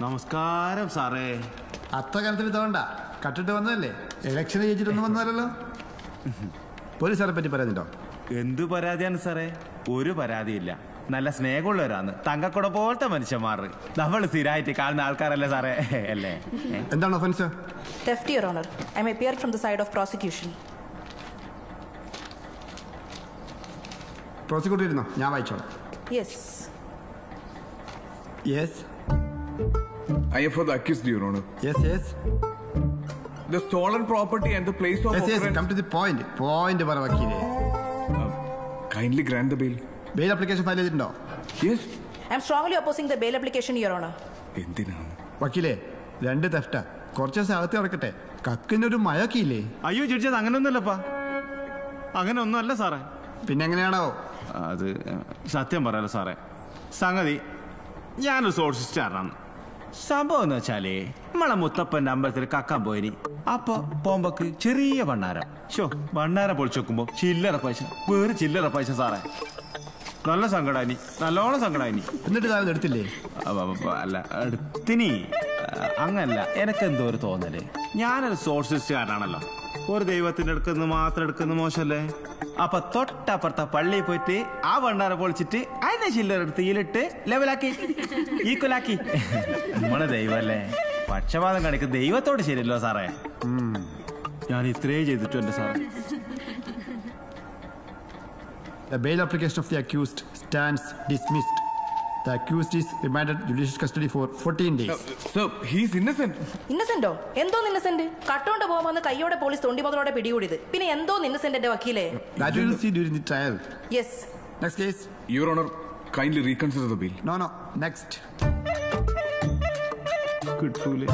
നമസ്കാരം സാറേ. അത്ര കാലത്തിൽ ഇതോണ്ട കട്ടിട്ട് വന്നതല്ലേ? ഇലക്ഷൻ ജയിച്ചിട്ടൊന്നും വന്നാലല്ലോ. പോലീസുകാരെ പറ്റി പറയുന്നുണ്ടോ? എന്തു പരാതിയാണ് സാറേ? ഒരു പരാതിയില്ല. നല്ല സ്നേഹമുള്ളവരാണ്. തങ്കക്കുട പോലത്തെ മനുഷ്യന്മാർ. നമ്മൾ സ്ഥിരമായിട്ട് കാണുന്ന ആൾക്കാരല്ലേ സാറേ? അല്ലേ? എന്താണ് offence? Theft, Your Honor. I am appeared from the side of prosecution. Prosecutor ഇരുന്നോ, ഞാൻ വായിച്ചോളാം. Yes. Yes. I am for the accused, Your Honor. Yes, yes. The stolen property and the place of Yes, yes. occurrence. Come to the point. Point പറ വക്കീലേ. Kindly grant the bail. Bail application file ചെയ്തിട്ടുണ്ടോ? Yes. I am strongly opposing the bail application, Your Honor. എന്തിനാണ്? വക്കീലേ, 2 തെഫ്റ്റാ. കുറച്ച് ദിവസം അകത്ത് കിടക്കട്ടെ. കക്കിനൊരു മഴക്കില്ലേ? അയ്യോ ചോദിച്ചത് അങ്ങനെയൊന്നുമല്ലപ്പാ. അങ്ങനെ ഒന്നുമല്ല സാറേ. പിന്നെ എങ്ങനെയാണോ? അത് സത്യം പറയാലോ സാറേ, സംഗതി ഞാനൊരു സോഷ്യലിസ്റ്റാണ്. സംഭവം എന്ന് വെച്ചാലേ, നമ്മളെ മുത്തപ്പൻ്റെ അമ്പലത്തിൽ കക്കാൻ പോയിനി. അപ്പൊ പോകുമ്പോക്ക് ചെറിയ ഭണ്ണാരം. ഭണ്ണാരം പൊളിച്ചു വെക്കുമ്പോ ചില്ലറ പൈസ, വേറെ ചില്ലറ പൈസ സാറേ. നല്ല സങ്കടാനി, നല്ലോണം സങ്കടാനി. എന്നിട്ട് താഴെ എടുത്തില്ലേ? അല്ല, എടുത്തിനി. അങ്ങനല്ല, എനക്കെന്തോ ഒരു തോന്നല്. ഞാനൊരു സോഷ്യലിസ്റ്റുകാരനാണല്ലോ. ഒരു ദൈവത്തിന്റെ അടുക്കുന്ന മാത്രം എടുക്കുന്ന മോശമല്ലേ? അപ്പൊ തൊട്ടപ്പുറത്തെ പള്ളിയിൽ പോയിട്ട് ആ ഭണ്ണാരം പൊളിച്ചിട്ട് അതിനെ ചില്ലറെടുത്ത് ഈലിട്ട് ലെവലാക്കി, ഈക്വലാക്കി. നമ്മളെ ദൈവല്ലേ, പക്ഷപാതം കാണിക്കുന്ന ദൈവത്തോട് ശരിയല്ലോ സാറേ. ഞാൻ ഇത്രയും ചെയ്തിട്ടുണ്ട് സാറേ. The bail application of the accused stands dismissed. The accused is remanded judicial custody for 14 days. Sir, he is innocent. ഇന്നസെന്റോ? എന്തോ ഇന്നസെന്റ്? കട്ടോണ്ട് പോകുമ്പോൾ കയ്യോടെ പോലീസ് തൊണ്ടി മുതലോടെ പിടികൂടിയത്. പിന്നെ എന്തോ ഇന്നസെന്റ് എന്റെ വക്കീലേ? That we will see during the trial. Yes. Next case. Your Honor, kindly reconsider the bail. No. Next. കിട്ടൂലേ?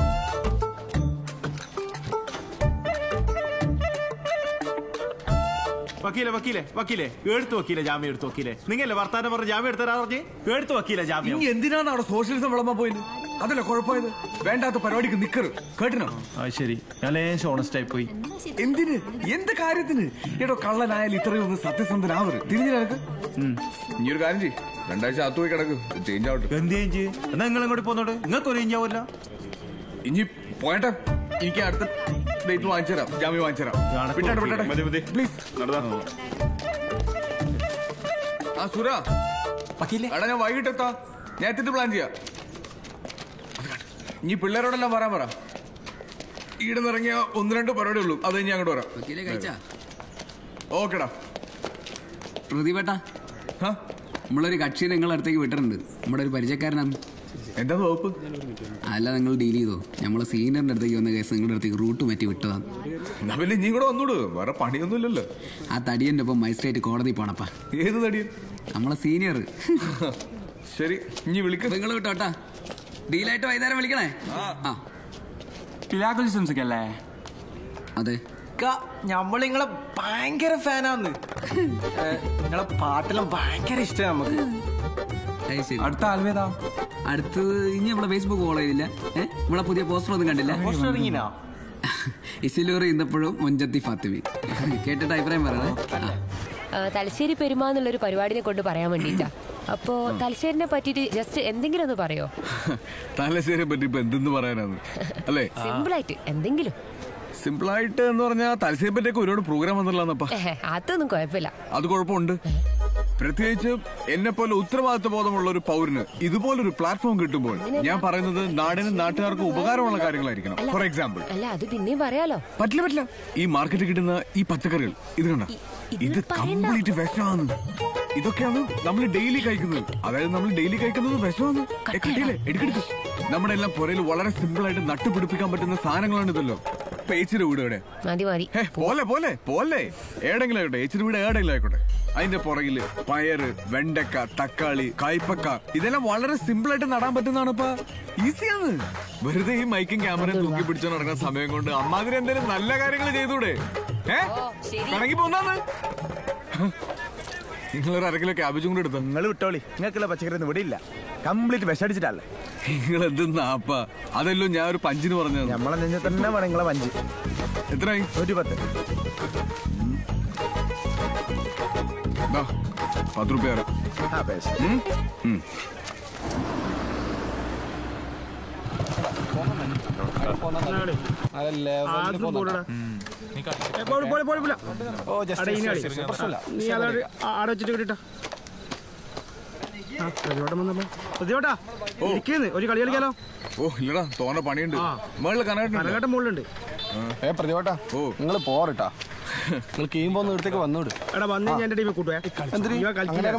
വക്കീലെ എടുത്തു വക്കീലെ ജാമ്യം എടുത്തു വക്കീലെ. നിങ്ങല്ലേ വർത്താനം പറഞ്ഞ് ജാമ്യം എടുത്തരാ പറഞ്ഞ്? എടുത്തു വക്കീലെ ജാമ്യം. എന്തിനാണ് അവിടെ സോഷ്യലിസം വിളമ്പാൻ പോയത്? അതല്ല കുഴപ്പമായത്. വേണ്ടാത്ത പരിപാടിക്ക് നിക്കറ് കേട്ടിനോ? ശരി, ഞാൻ ലേശം ഓണസ്റ്റ് ആയി പോയി. എന്തിന്? എന്ത് കാര്യത്തിന്? എടോ, കള്ളനായാലും ഇത്രയും ഒന്ന് സത്യസന്ധനാവര്. തിരിഞ്ഞിനക്ക് ഇനി ഒരു കാര്യം ചെയ്യും, 2 ആഴ്ച അകത്ത് പോയി കിടക്കും, ചേഞ്ച് ആവട്ടെ. എന്ത് ചേഞ്ച്? എന്നാ നിങ്ങൾ ഇങ്ങോട്ട് പോന്നോട്ട്. നിങ്ങൾക്ക് ഒരു ചേഞ്ച് ആവില്ല. ഇനി പോയട്ടെ, എനിക്ക് അടുത്ത ഡേറ്റ് വാങ്ങിച്ചുതരാം, ജാമ്യം വാങ്ങിച്ചുതരാം. പ്ലീസ്. ആ സുര, എടാ ഞാൻ വൈകിട്ട് എത്താം. ഞാൻ എത്തിട്ട് പ്ലാൻ ചെയ്യാം. ഇനി പിള്ളേരോടെല്ലാം വരാൻ പറ. ഈടെ നിറങ്ങിയ 1-2 പരിപാടി ഉള്ളൂ, അത് ഞാൻ അങ്ങോട്ട് വരാം. ഓക്കെടാ. പ്രതിപേട്ട, നമ്മളൊരു കക്ഷി നിങ്ങളുടെ അടുത്തേക്ക് വിട്ടിട്ടുണ്ട്. നമ്മുടെ ഒരു പരിചയക്കാരനാണ്. എന്താ വകുപ്പ്? അല്ല, നിങ്ങൾ ഡീൽ ചെയ്തോ. നമ്മളെ സീനിയറിന്റെ അടുത്തേക്ക് വന്ന കേസ് നിങ്ങളുടെ അടുത്തേക്ക് റൂട്ട് മാറ്റി വിട്ടതാണ്. പിന്നെ നീ കൂടെ വന്നൂട്, വേറെ പണിയൊന്നുമില്ലല്ലോ. ആ തടിയന്റെ ഒപ്പം മജിസ്ട്രേറ്റ് കോടതി പോണപ്പാ. ഏത് തടിയൻ? നമ്മളെ സീനിയർ. ശരി, ഇനി വിളിക്ക. നിങ്ങൾ വിട്ടോട്ടാ. ഡീലായിട്ട് വൈകുന്നേരം വിളിക്കണേ. അല്ലേ? അതെ, ഞമ്മളിങ്ങളെ ഭയങ്കര ഫാനാന്ന്. നിങ്ങളെ പാട്ടെല്ലാം ഭയങ്കര ഇഷ്ടമാണ് നമുക്ക്. അടുത്ത ആൽവേദാ? അടുത്തത് ഇനി നമ്മളെ ഫേസ്ബുക്ക് ഫോളോ ചെയ്തില്ല? നമ്മളെ പുതിയ പോസ്റ്റർ ഒന്നും കണ്ടില്ല? ഇസിലൂർ ഇന്നപ്പോഴും മുഞ്ചത്തി ഫാത്തിമി. കേട്ടിട്ട് അഭിപ്രായം പറയണേ. തലശ്ശേരി പെരുമ എന്നുള്ളൊരു പരിപാടിനെ കൊണ്ട് പറയാൻ വേണ്ടിട്ടാ. അപ്പോ തലശ്ശേരിനെ പറ്റിട്ട് ജസ്റ്റ് എന്തെങ്കിലും ഒന്ന് പറയോ? തലശ്ശേരിയെ പറ്റി ഇപ്പൊ എന്തെന്ന് പറയാനാണ് അല്ലേ? സിമ്പിളായിട്ട് എന്തെങ്കിലും. സിമ്പിളായിട്ട് എന്ന് പറഞ്ഞാൽ തലശ്ശേരി പറ്റിയൊക്കെ ഒരുപാട് പ്രോഗ്രാം വന്നിട്ടുള്ളപ്പ. അതൊന്നും കുഴപ്പമില്ല. അത് കുഴപ്പമുണ്ട്. പ്രത്യേകിച്ച് എന്നെ പോലെ ഉത്തരവാദിത്വ ബോധമുള്ള ഒരു പൗരന് ഇതുപോലൊരു പ്ലാറ്റ്ഫോം കിട്ടുമ്പോൾ ഞാൻ പറയുന്നത് നാടിനും നാട്ടുകാർക്കും ഉപകാരമുള്ള കാര്യങ്ങളായിരിക്കണം. For example. അല്ല, അത് പിന്നെയും പറയാലോ. പറ്റില്ല. ഈ മാർക്കറ്റിൽ കിട്ടുന്ന ഈ പച്ചക്കറികൾ ഇത് കണ്ട, ഇത് കംപ്ലീറ്റ് വിഷമാണ്. ഇതൊക്കെയാണ് നമ്മൾ ഡെയിലി കഴിക്കുന്നത്. അതായത് നമ്മൾ ഡെയിലി കഴിക്കുന്നത് വിഷമാണ്. കട്ടിയില്ലേ, എടുക്കെടുക്ക്. നമ്മുടെ എല്ലാം പുറയിൽ വളരെ സിമ്പിൾ ആയിട്ട് നട്ടുപിടിപ്പിക്കാൻ പറ്റുന്ന സാധനങ്ങളാണ് ഇതല്ലോ. ഏച്ചിയുടെ വീട് എവിടെ? പോലെ ഏടെങ്കിലും ആയിക്കോട്ടെ, ഏച്ചിയുടെ വീട് ഏടെങ്കിലും ആയിക്കോട്ടെ. അതിന്റെ പുറകില് പയറ്, വെണ്ടക്ക, തക്കാളി, കായ്പക്ക, ഇതെല്ലാം വളരെ സിമ്പിൾ ആയിട്ട് നടാൻ പറ്റുന്നതാണ്. ഇപ്പൊ ഈസിയാണ്. വെറുതെ ഈ മൈക്കും ക്യാമറയും തൂക്കി പിടിച്ചോ നടക്കുന്ന സമയം കൊണ്ട് അമ്മാതിരി എന്തെങ്കിലും നല്ല കാര്യങ്ങൾ ചെയ്തൂടെ? കണക്കി പോന്നാന്ന്. നിങ്ങളൊരു 1/2 കിലോ ക്യാബേജും കൂടെ എടുത്തോ. നിങ്ങൾ വിട്ടോളി, നിങ്ങൾക്കുള്ള പച്ചക്കറി ഒന്നും ഇവിടെ ഇല്ല. കംപ്ലീറ്റ് വിഷടിച്ചിട്ടല്ലേ. നിങ്ങൾ എന്തെന്നാപ്പ? അതല്ലോ ഞാൻ ഒരു 5 പറഞ്ഞത്. നമ്മളെ നെഞ്ഞ തന്നെ വേണം നിങ്ങളെ 5. എത്രയായി? 110. 10 രൂപ. ഒരു കളി കളിക്കാലോ. ഓ ഇല്ലടാ, തോന്ന പണിയുണ്ട്. കനകട്ടൻ മുകളിലുണ്ട്. പ്രതിഭട്ടാ, ഓ നിങ്ങൾ പോരട്ടാ, നിങ്ങൾ കീമ്പോ ഇടത്തേക്ക് വന്നോട്. എടാ വന്ന് ഞാൻ എന്റെ ടീമിൽ കൂട്ടുവേ.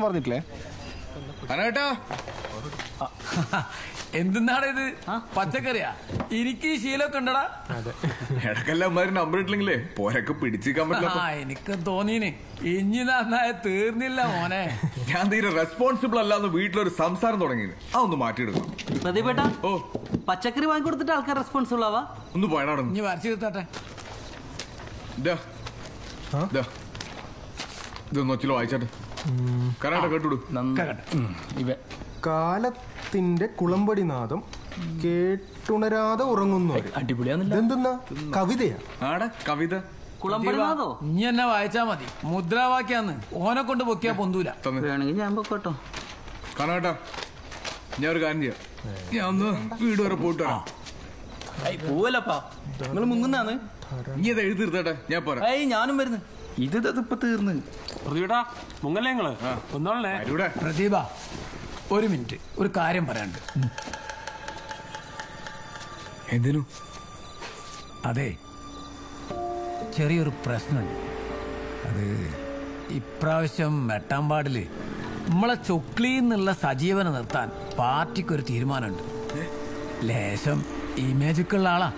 പറഞ്ഞിട്ടില്ലേ എന്താണ് ഇത്? പച്ചക്കറിയാ? എനിക്ക് ശീലമൊക്കെ ഉണ്ടടാ. ഇടക്കെല്ലാമാരും നമ്പർ ഇട്ടില്ലെങ്കിലേ പോരൊക്കെ പിടിച്ചിരിക്കാൻ പറ്റില്ല. എനിക്ക് തോന്നീന് ഇഞ്ഞി നന്നായ തീർന്നില്ല മോനെ. ഞാൻ തീരെ റെസ്പോൺസിബിൾ അല്ലാന്ന് വീട്ടിലൊരു സംസാരം തുടങ്ങിയത്. അതൊന്ന് മാറ്റിയെടുക്കും. പ്രതിഭേട്ടാ, ഓ പച്ചക്കറി വാങ്ങിക്കൊടുത്തിട്ട് ആൾക്കാർ റെസ്പോൺസിബിൾ ആവാ. ഒന്ന് പോയടാ. ഇനി വരച്ചു തീർത്താട്ടെ. ഇതൊന്ന് ഒച്ചിലോ വായിച്ചാട്ടെ. കർണാടക കേട്ടുവിടൂ. കാലത്തിന്റെ കുളമ്പടി നാദം കേട്ടുണരാതെ ഉറങ്ങുന്നു. അടിപൊളിയാ. കവിതയാ? ആടാ കവിത. ഇനി എന്നെ വായിച്ചാ മതി. മുദ്രാവാക്യാന്ന് ഓനെ കൊണ്ട് പൊക്കിയാ പൊന്തൂല. ഞാൻ പൊക്കോട്ടോ. കർണാടക, ഞാൻ ഒരു കാര്യം ചെയ്യാം. ഞാൻ ഒന്ന് വീട് വരെ പോയിട്ട് വരാം. പോവല്ലപ്പാ, നിങ്ങൾ മുങ്ങുന്നാന്ന്. നീ ഇത് എഴുതി തീർത്തട്ടെ, ഞാൻ പോരാ. ഞാനും വരുന്നു. ഇതിപ്പോ തീർന്ന്. പ്രതിഭടാ മുങ്ങല്ലേ നിങ്ങള്? പ്രതിഭ, ഒരു മിനിറ്റ്, ഒരു കാര്യം പറയാനുണ്ട്. എന്തിനു? അതെ, ചെറിയൊരു പ്രശ്നമുണ്ട്. അത് ഇപ്രാവശ്യം മെട്ടാമ്പാടില് നമ്മളെ ചൊക്ലിന്നുള്ള സജീവനെ നിർത്താൻ പാർട്ടിക്കൊരു തീരുമാനമുണ്ട്. ലേശം ഇമേജൊക്കെ ഉള്ള ആളാ.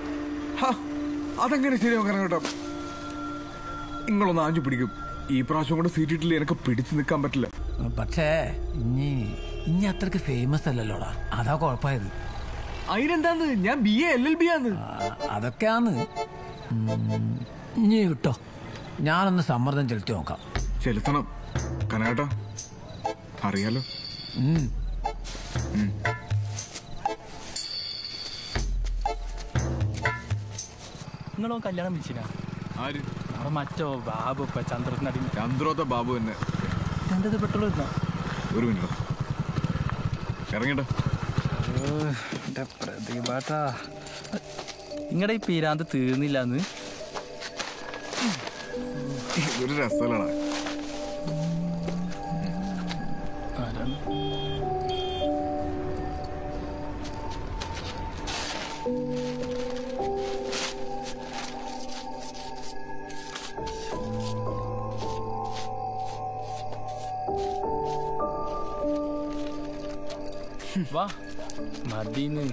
അതെങ്ങനെ ശരിയാവും കേട്ടോ? നിങ്ങളൊന്ന് ആഞ്ഞു പിടിക്കും. ഈ പ്രാവശ്യം കൊണ്ട് സീറ്റിട്ടില്ല, എനിക്ക് പിടിച്ചു നിൽക്കാൻ പറ്റില്ല. പക്ഷേ ഇനി അത്രക്ക് ഫേമസ് അല്ലല്ലോടാ, അതാ കുഴപ്പമായത്. അതിനെന്താന്ന്, ഞാൻ BA LLB ആന്ന്. അതൊക്കെയാന്ന്. ഇനി കിട്ടോ, ഞാനൊന്ന് സമ്മർദ്ദം ചെലുത്തി നോക്കാം. ചെലുത്തണം കനകേട്ടാ, അറിയാലോ. നിങ്ങളോ കല്യാണം വിളിച്ചില്ല? ആര്? മറ്റോ ബാബു ചന്ദ്രോത്ത ബാബു തന്നെ. എന്തത് പെട്രോൾ ഇരുന്നോ? ഒരു മിനിറ്റ് ഇറങ്ങിട്ടോ. പ്രതിഭാട്ടാ, നിങ്ങളുടെ ഈ പീരാന്ത് തീർന്നില്ലാന്ന്. ഇതൊരു രസമാണ്. വാ മതിന്ന്.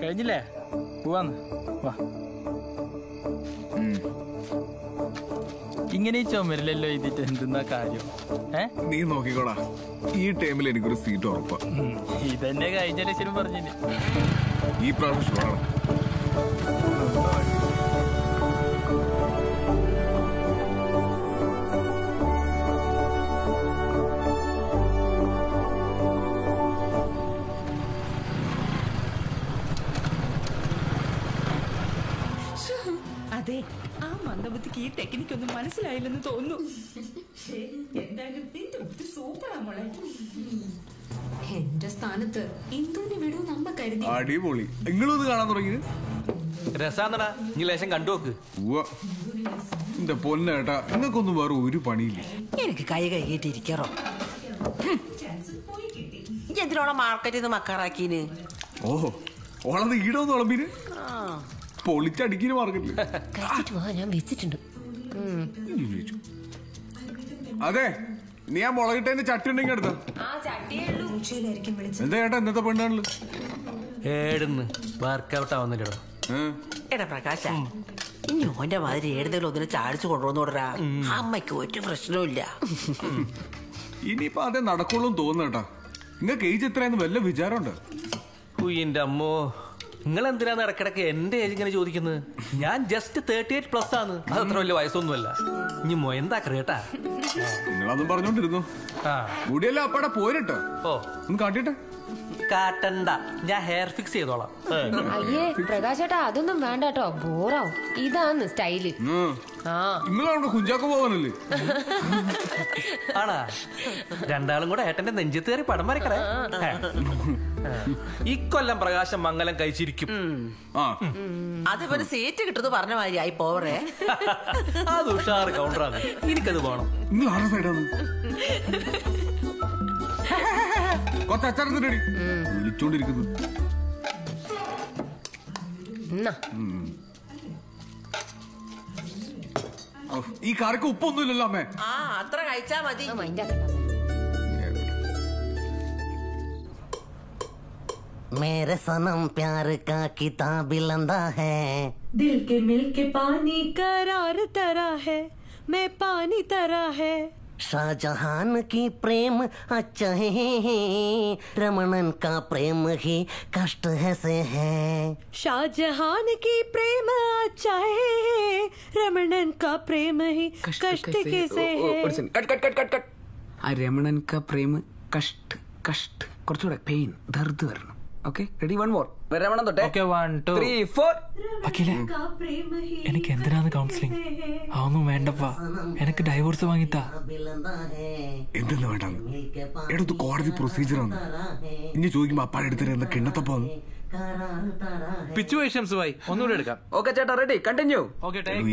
കഴിഞ്ഞില്ലേ? പോവാന്ന്. വാ. ഇങ്ങനെ ചുമരിലല്ലോ എഴുതിട്ട് എന്തെന്നാ കാര്യം? നീ നോക്കിക്കോളാ, ഈ ടൈമിൽ എനിക്കൊരു സീറ്റ് ഉറപ്പാ. ഇതന്നെ കഴിഞ്ഞ ലക്ഷം പറഞ്ഞില്ലേ? ഈ പ്രാവശ്യം ഷുവറാണ്. അതെ, ആ മന്ദബുദ്ധിക്ക് ഈ ടെക്നിക്ക് ഒന്നും മനസ്സിലായില്ലെന്ന് തോന്നുന്നു. എന്റെ സ്ഥാനത്ത് ഇന്ദുവിനെ വിടൂ നമ്മ കരുതി. അടിപൊളി. നിങ്ങളൊന്ന് കാണാൻ തുടങ്ങി. രസാന്നടാ, നീ ലേശം കണ്ടുനോക്ക്. എന്റെ പൊന്നേട്ടാ, നിങ്ങൾക്കൊന്നും വേറെ ഒരു പണിയില്ല. എനിക്ക് കൈ കൈകിട്ടിരിക്കാറോ? എന്തിനോളം മാർക്കറ്റിൽ നിന്ന് മക്കാറാക്കീന്? ഓഹോ, ഓളത് ഈടൊന്ന് വിളമ്പിന് പൊളിച്ചടിക്കിന് മാർക്കറ്റില്. ഞാൻ വെച്ചിട്ടുണ്ട്. അതെ, നീ ആ മുളകിട്ടതിന്റെ ചട്ടി ഉണ്ടെങ്കിൽ എടുത്ത. എന്താ ചേട്ടാ ഇന്നത്തെ പെണ്ണാണല്ലോ? ഏടുന്ന് വർക്കൗട്ട് ആവുന്നില്ലടോ. എടാ പ്രകാശ, ഇഞ്ഞോന്റെ മാതിരി ഏതെങ്കിലും ഒന്നിനെ ചാടിച്ചു കൊണ്ടുവന്നോടാ. അമ്മയ്ക്ക് ഒരു പ്രശ്നവും. ഇനിയിപ്പോ അതേ നടക്കുള്ളൂ തോന്നുന്നേട്ടാ. നിങ്ങൾക്ക് ഏജ് എത്രയെന്ന് വല്ല വിചാരമുണ്ട്? എന്റെ അമ്മോ, നിങ്ങൾ എന്തിനാണ് ഇടക്കിടക്ക് എന്റെ ഏജ് ഇങ്ങനെ ചോദിക്കുന്നത്? ഞാൻ ജസ്റ്റ് 38+ ആണ്. അതത്ര വലിയ വയസ്സൊന്നുമല്ല. ഇനി എന്താ കേട്ടാ? നിങ്ങളതും പറഞ്ഞോണ്ടിരുന്നു. മുടിയല്ല അപ്പാടെ പോരട്ടോ. ഓ, ഒന്ന് കാട്ടിട്ടെ. കാട്ടണ്ട, ഞാൻ ഹെയർ ഫിക്സ് ചെയ്തോളാം. അയ്യേ പ്രകാശേട്ടാ, അതൊന്നും വേണ്ട കേട്ടോ, ബോറാവും. ഇതാണ് സ്റ്റൈല്. നിങ്ങളവിടെ കുഞ്ചാക്കോ പോകാനല്ലേ? ആണാ, രണ്ടാളും കൂടെ ഏട്ടന്റെ നെഞ്ചത്ത് കയറി പടം വരക്കറേ. ഇക്കൊല്ലം പ്രകാശം മംഗലം കഴിച്ചിരിക്കും. അതിവന് സീറ്റ് കിട്ടുന്നത് പറഞ്ഞ മാതിരി ആയി പോവറേ. അത് ഉഷാറ് കൗണ്ടറാണ്, എനിക്കത് വേണം. നിങ്ങൾ ആരുടെ സൈഡാണ്? കുറച്ച് അച്ചാറടി വിളിച്ചോണ്ടിരിക്കുന്നു. ഈ കറിക്ക് ഉപ്പൊന്നുമില്ലല്ലോ അമ്മേ. ആ അത്ര കഴിച്ചാ മതി. मेरे सनम प्यार का किताब लंदा है, दिल के मिल के पानी करार तरह है, मैं पानी तरह है. शाहजहान की प्रेम अच्छा है, रमणन का प्रेम ही कष्ट है से है. शाहजहान की प्रेम अच्छा है, रमणन का प्रेम ही कष्ट कैसे है. ആ രമണൻ കാ പ്രേമ കഷ്ട് കഷ്ട് കുറച്ചുകൂടെ പെയിൻ ദർദ് വരണം. Okay ready? One more. Ramanan തൊട്ടേ. 1 2 3 4. അഖിലേ, എനിക്ക് എന്തിനാണ് കൗൺസിലിംഗ്? അതൊന്നും വേണ്ടപ്പാ, എനിക്ക് ഡൈവോഴ്സ് വാങ്ങിത്താ. എന്തെന്ന് വേണ്ടാന്ന്? എടുത്ത് കോടതി പ്രൊസീജിയറാണ്. ഇനി ചോദിക്കുമ്പോ അപ്പാടെ എടുത്തരുന്ന കിണ്ണത്തപ്പാന്ന്. പിച്ചുവേഷൻസുമായി ഒന്നുകൂടെ എടുക്കാം. ഓക്കെ ചേട്ടാ, റെഡി? കണ്ടിന്യൂ.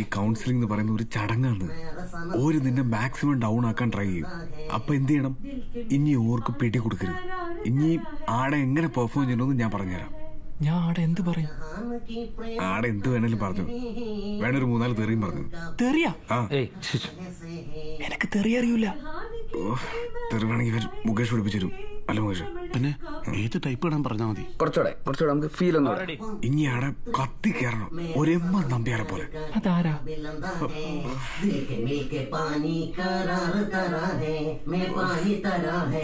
ഈ കൗൺസിലിംഗ് എന്ന് പറയുന്ന ഒരു ചടങ്ങാണ്. ഓര് നിന്നെ മാക്സിമം ഡൗൺ ആക്കാൻ ട്രൈ ചെയ്യും. അപ്പൊ എന്ത് ചെയ്യണം? ഇനി ഓർക്ക് പിടി കൊടുക്കരുത്. ഇനി ആടെ എങ്ങനെ പെർഫോം ചെയ്യണമെന്ന് ഞാൻ പറഞ്ഞുതരാം. ഞാൻ ആടെ എന്ത് പറയും? ആടെ എന്ത് വേണേലും പറഞ്ഞു. വേണൊരു 3-4 തെറിയും പറഞ്ഞു. തെറിയാ? എനിക്ക് തെറി അറിയൂല. തെറി വേണമെങ്കിൽ മുകേഷ് പഠിപ്പിച്ചു തരും. അല്ല മുകേഷ്, പിന്നെ ഏത് ടൈപ്പ് ഇടാൻ പറഞ്ഞാൽ മതി. കുറച്ചുകൂടെ നമുക്ക് ഫീൽ ഒന്നും. ഇനി ആടെ കത്തി കയറണം, ഒരെമ്മ നമ്പ്യാരെ പോലെ. അതാരാ?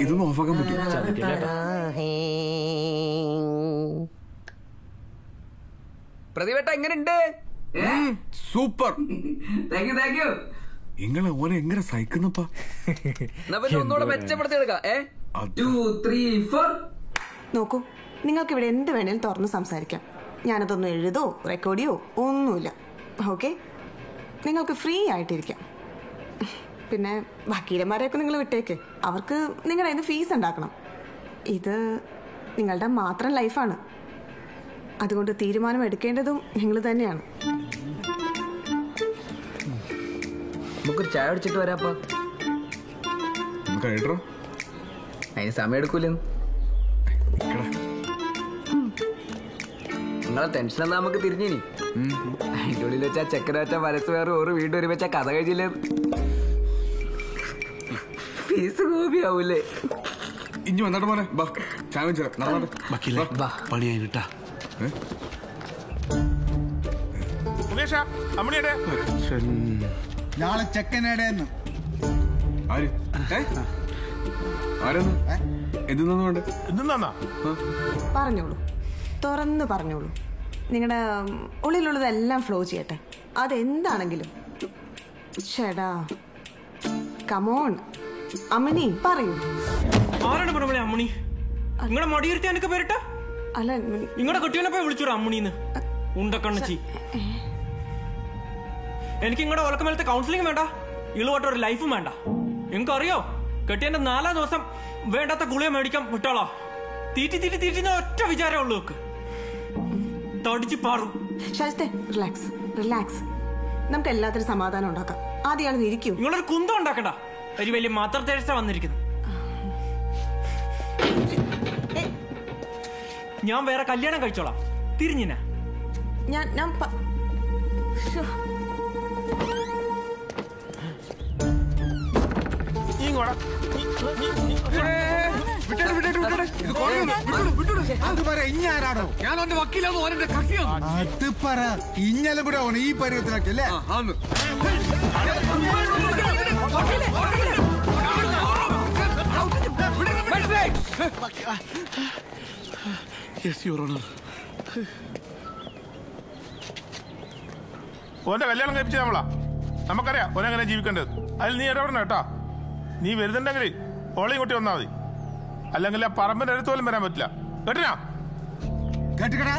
ഇതൊന്നും ഓഫാക്കാൻ പറ്റും. പ്രതിവേട്ട എങ്ങനെയുണ്ട്? സൂപ്പർ. Thank you. നിങ്ങളെ ഓനെ എങ്ങനെ സഹിക്കുന്നപ്പാ? ഒന്നുകൂടെ മെച്ചപ്പെടുത്തിയെടുക്കാം. 2 3 4. നോക്കൂ, നിങ്ങൾക്ക് ഇവിടെ എന്ത് വേണേലും തുറന്ന് സംസാരിക്കാം. ഞാനതൊന്നും എഴുതോ റെക്കോർഡ് ചെയ്യോ ഒന്നുമില്ല. ഓക്കെ, നിങ്ങൾക്ക് ഫ്രീ ആയിട്ടിരിക്കാം. പിന്നെ വക്കീലന്മാരെയൊക്കെ നിങ്ങൾ വിട്ടേക്ക്. അവർക്ക് നിങ്ങളുടെ അതിന് ഫീസ് ഉണ്ടാക്കണം. ഇത് നിങ്ങളുടെ മാത്രം ലൈഫാണ്. അതുകൊണ്ട് തീരുമാനം എടുക്കേണ്ടതും നിങ്ങൾ തന്നെയാണ്. നമുക്കൊരു ചായ അടിച്ചിട്ട് വരാപ്പാ. അതിന് സമയം എടുക്കൂലെന്ന്. നിങ്ങളെ ടെൻഷൻ എന്നാ നമുക്ക് തിരിഞ്ഞിനി. അതിന്റെ ഉള്ളിൽ വെച്ചാ ചെക്കന വെച്ചാ മനസ്സ് വേറെ ഒരു വീണ്ടും ഒരു വെച്ചാ കഥ കഴിച്ചില്ലേ. ഫീസ് കോപിയാവൂലേ? ഇനി വന്നിട്ട് മോനെ ചായ പണിയായിട്ടാ. നാളെ ചെക്കനേടെന്ന് പറഞ്ഞോളൂ, തുറന്ന് പറഞ്ഞോളൂ. നിങ്ങളുടെ ഉള്ളിലുള്ളതെല്ലാം ഫ്ലോ ചെയ്യട്ടെ, അതെന്താണെങ്കിലും. ചേടാ കമോൺ അമ്മണി പറയൂ. ആരാണ് പറഞ്ഞ അമ്മണി? നിങ്ങളെ മടിയിരുത്തി എനിക്ക് പേരിട്ട? അല്ല, നിങ്ങളുടെ കുട്ടീനെ പോയി വിളിച്ചോടാ അമ്മണിന്ന്. ഉണ്ടക്കണ്ണച്ചി, എനിക്ക് നിങ്ങളുടെ ഒലക്കമേലത്തെ കൗൺസിലിംഗ് വേണ്ട, ഇളുവാട്ടൊരു ലൈഫും വേണ്ട. നിങ്ങൾക്കറിയോ, കെട്ടിയന്റെ 4 ദിവസം വേണ്ടാത്ത ഗുളിക മേടിക്കാൻ വിട്ടോളാ. തീറ്റി ഒറ്റ വിചാരമേ ഉള്ളൂ. തടിച്ച് പാറും. ശാസ്തേ, റിലാക്സ് റിലാക്സ്. നമുക്ക് എല്ലാത്തിനും സമാധാനം ഉണ്ടാക്കാം. ആദ്യം ഇരിക്കും. നിങ്ങളൊരു കുന്തം ഉണ്ടാക്കണ്ട. ഒരു വലിയ മദർ തെരേസ വന്നിരിക്കുന്നു. ഞാൻ വേറെ കല്യാണം കഴിച്ചോളാം. തിരിഞ്ഞിനാ ഞാൻ ഇഞ്ഞാരാടോ? ഞാൻ അവന്റെ വക്കീലാന്ന് ഓനെ കക്ഷിയാണ്. അത് പറ. ഇഞ്ഞാലും കൂടെ ഓണം ഈ പരുവത്തിലൊക്കെ അല്ലേ? ഓന്റെ കല്യാണം കഴിപ്പിച്ച നമ്മളാ. നമുക്കറിയാം ഓനെങ്ങനെ ജീവിക്കേണ്ടത്. അതിൽ നീ ഇടപെടണം കേട്ടോ. നീ വരുന്നുണ്ടെങ്കിൽ ഓളയും കൂട്ടി വന്നാൽ മതി. അല്ലെങ്കിൽ ആ പറമ്പിന്റെ അടുത്ത് പോലും വരാൻ പറ്റില്ല. കേട്ടിനാ? കേട്ടിക്കടാ.